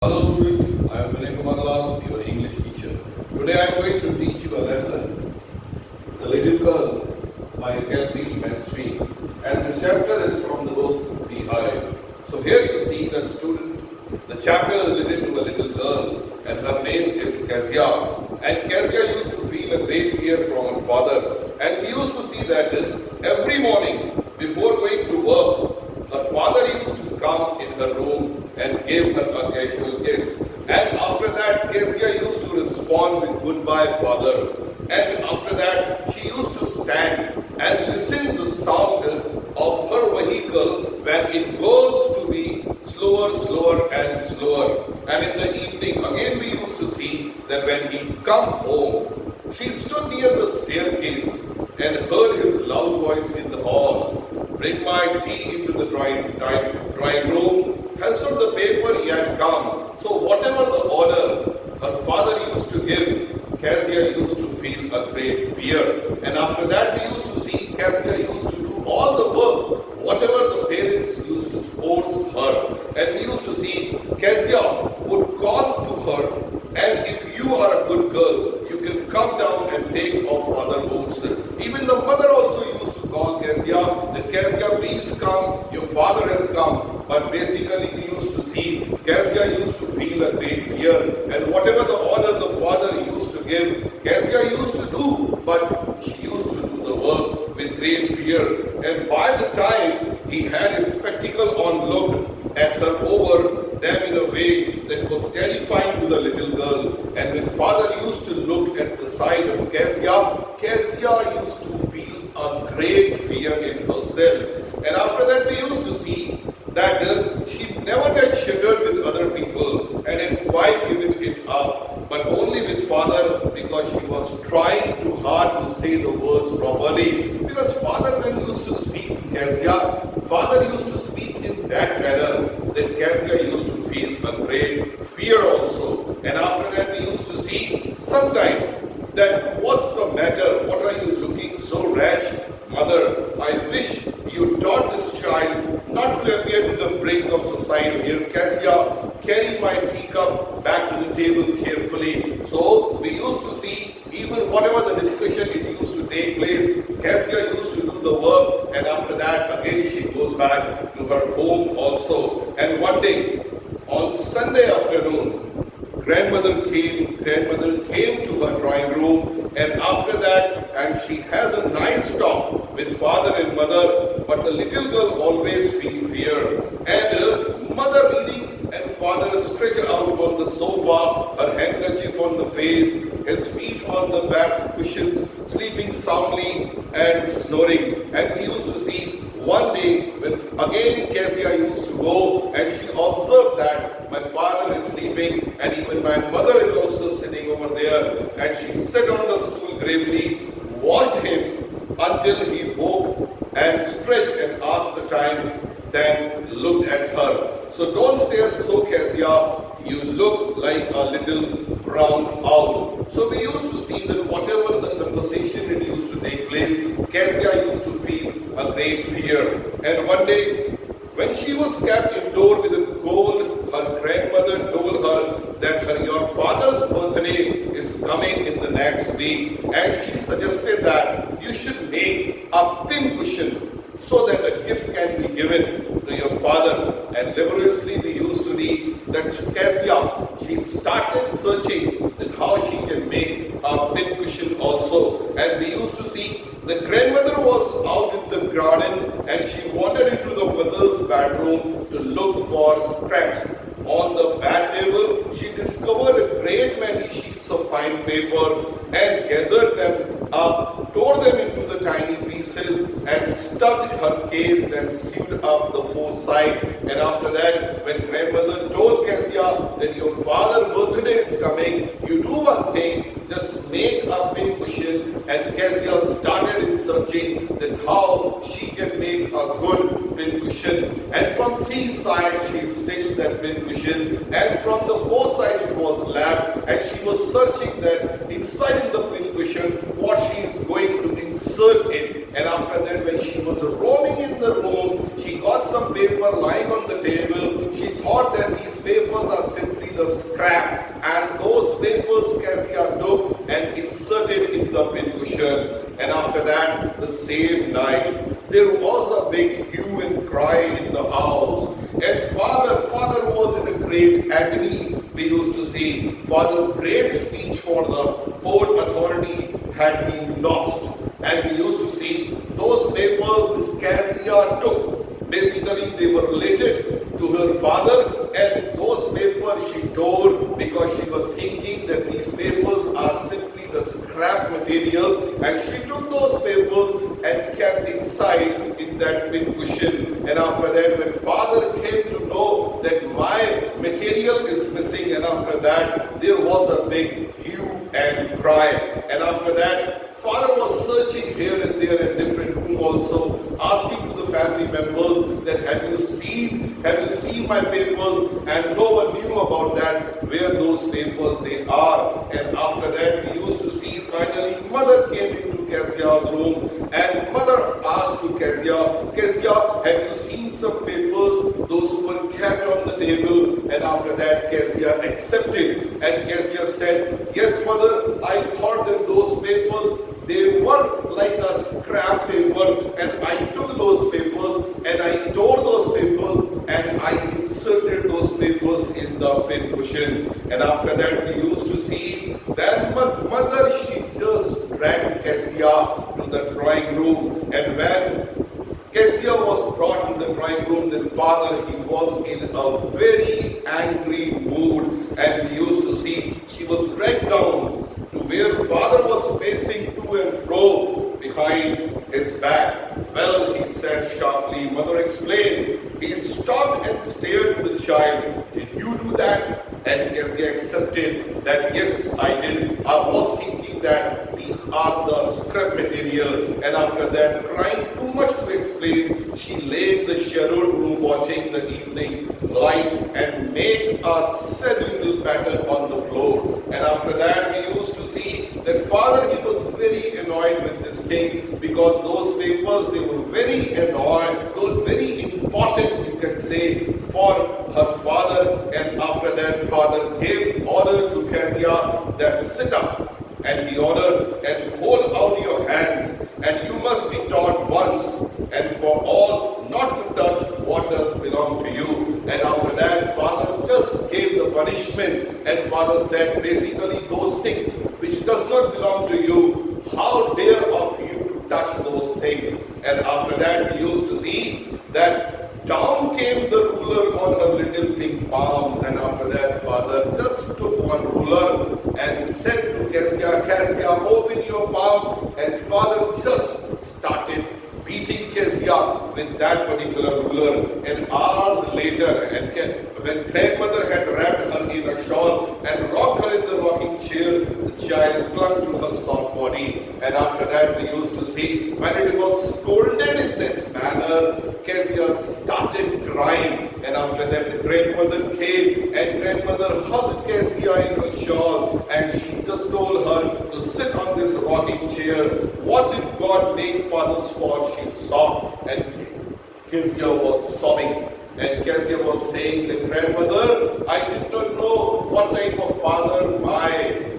Hello student, I am Vinay Kumar, your English teacher. Today I am going to teach you a lesson, The Little Girl by L.3 N.C.E.R.T. And this chapter is from the book Beehive. So here you see that student, the chapter is written to a little girl and her name is N.C.E.R.T. And N.C.E.R.T used to feel a great fear from her father. And we used to see that every morning before going to work, her father used to come in her room and gave her a casual kiss. And after that, Kezia used to respond with goodbye, father. And after that, she used to stand and listen to the sound of her vehicle when it goes to be slower and slower. And in the evening, again we used to see that when he come home, she stood near the staircase and heard his loud voice in the hall. Bring my tea into the drawing room. Has not the paper yet come? So whatever the order her father used to give, Kezia used to feel a great fear. And after that we used to see Kezia used to do all the work, whatever the parents used to force her. And we used to see Kezia would call to her, and if you are a good girl, you can come down and take off father boots. Even the mother also used to call Kezia, that Kezia, please come, your father has come. But basically we used to see Kezia used to feel a great fear, and whatever the order the father used to give, Kezia used to do, but she used to do the work with great fear. And by the time he had his spectacle on, looked at her over them in a way that was terrifying to the little girl. And when father used to look at the side of Kezia, Kezia used to feel a great fear in herself. And after that we used to see that she never got sheltered with other people and had quite given it up, but only with father, because she was trying too hard to say the words properly. Because father, when used to speak to Kezia, father used to speak in that manner that Kezia used to feel a great fear also. And after that we used to see sometime that what's the matter? What are you looking so rash? Mother, I wish you taught this child not to appear to the brink of society. Here, Kezia, carry my teacup back to the table carefully. So we used to see, even whatever the discussion it used to take place, Kezia used to do the work, and after that again she goes back to her home also. And one day, on Sunday afternoon, grandmother came to her drawing room, and after that, and she has a nice talk with father and mother, but the little girl always feel fear. And mother reading and father stretch out on the sofa, her handkerchief on the face, his feet on the back cushions, sleeping soundly and snoring. And we used to see one day when again Kezia used to go, and she observed that my father is sleeping and even my mother is also sitting over there, and she sat on the stool gravely, watched him until he woke and stretched and asked the time, then looked at her. So don't say so, Kezia, you look like a little brown owl. So we used to see that whatever the conversation it used to take place, Kezia used to feel a great fear. And one day, when she was kept indoor with a cold, her grandmother told her that your father's birthday is coming in the next week, and she suggested that you should make a pin cushion so that a gift can be given to your father. And laboriously we used to read that Kezia, she started searching that how she can make a pin cushion also. And we used to see the grandmother was out in the garden, and she wandered into the mother's bedroom to look for scraps. On the bed table, she discovered a great many sheets of fine paper and gathered them up, tore them into the tiny pieces and stuffed her case, then sewed up the four sides. And after that, when grandmother told Kezia that your father's birthday is coming, you do one thing, just make a pin cushion. And Kezia started in searching that how she can make a good pin cushion. And from three sides she stitched that pin cushion, and from the four sides it was left, and she was searching that inside in the pin cushion what she is going to insert it. And after that, when she was roaming in the room, she got some paper lying on the table. She thought that these papers are simply the the scrap, and those papers Kezia took and inserted in the pincushion. And after that, the same night, there was a big hue and cry in the house. And father was in a great agony. We used to see father's great speech for the port authority had been lost. And we used to see those papers which Kezia took. Basically, they were related to her father, and those papers she tore because she was thinking that these papers are simply the scrap material, and she took those papers and kept inside in that pincushion. And after that, when father came to know that my material is missing, and after that there was a big hue and cry. And after that, father was searching here and there in different rooms also, asking to the family members that have you seen my papers? And no one knew about that, where those papers they are. And after that, we used to see finally mother came into Kezia's room, and mother asked to Kezia, have you seen some papers, those who were kept on the table? And after that, Kezia accepted, and Kezia said, yes mother, I thought that those papers, they were like a scrap paper, and I took those papers and I tore those papers and I inserted those papers in the pincushion. And after that, we used to see that mother, she just dragged Kezia to the drawing room. And when Kezia was brought to the drawing room, then father, he was in a very angry mood. And we used to see she was dragged down to where father was pacing to and fro behind his back. Well, he said sharply, mother explained. He stopped and stared at the child. Did you do that? And Kezia accepted that yes, I did. I was thinking that these are the scrap material. And after that, trying too much to explain, she lay in the shadowed room watching the evening light and made a sad little pattern on the floor. And after that, we used to see that father, he was very annoyed with this thing, because those papers, they were very annoying, they were very important, you can say, for her father. And after that, father gave order to Kezia that sit up, and he ordered, and hold out your hands, and you must be taught once and for all not to touch what does belong to you. And after that, father just gave the punishment, and father said basically those things which does not belong to you, how dare of you to touch those things. And after that, we used to see that down came the ruler on her little pink palms. And after that, father just took one ruler and said to Kezia, open your palm. And father just started beating Kezia with that particular ruler. And hours later, and when grandmother had wrapped her in a shawl and rocked her in the rocking chair, the child clung to her soft body. And after that, we used to see when it was scolded in this manner, Kezia started crying. And after that, the grandmother came, and grandmother hugged Kezia in her shawl, and she just told her to sit on this rocking chair. What did God make father's fault? She sobbed, and Kezia was sobbing. And Kezia was saying that, grandmother, I did not know what type of father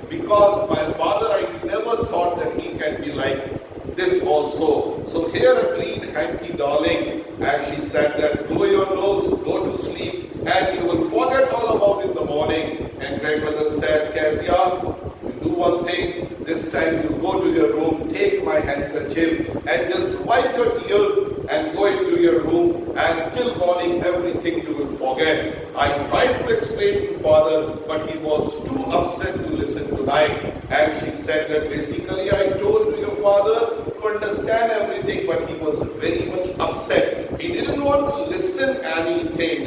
because my father, I never thought that he can be like this also. So here a clean hanky darling, and she said that blow your nose, go to sleep, and you will forget all about it in the morning. And grandmother said, Kezia, you do one thing, this time you go to your room, take my handkerchief and just wipe your tears and go into your room, and till morning everything you will forget. I tried to explain to father, but he was too upset to listen tonight. And she said that basically I told your father to understand everything, but he was very much upset. He didn't want to listen anything,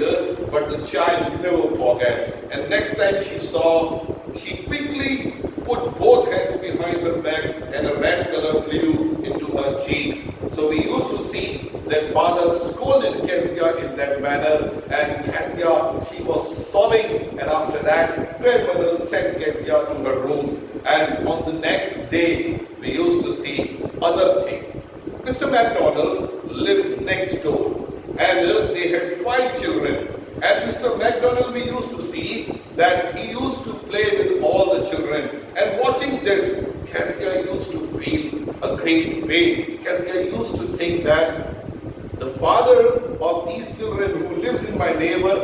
but the child never forget. And next time she saw, she quickly put both hands behind her back, and a red color flew into her cheeks. So we used to see that father scolded Kezia in that manner, and Kezia, she was sobbing. And after that, grandmother sent Kezia to her room. And on the next day, we used to see other thing. Mr. McDonald lived next door, and they had 5 children. And Mr. McDonald, we used to see that he used to play with all the children. And watching this, Cassia used to feel a great pain. Cassia used to think that the father of these children who lives in my neighbor,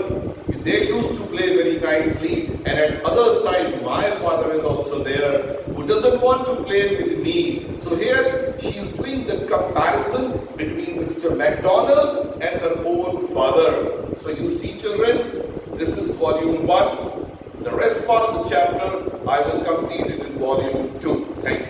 they used to play very nicely, and at other side my father is also there who doesn't want to play with me. So here she is doing the comparison between Mr. McDonald and her own father. So you see, children, this is volume 1. The rest part of the chapter I will complete it in volume 2. Thank you.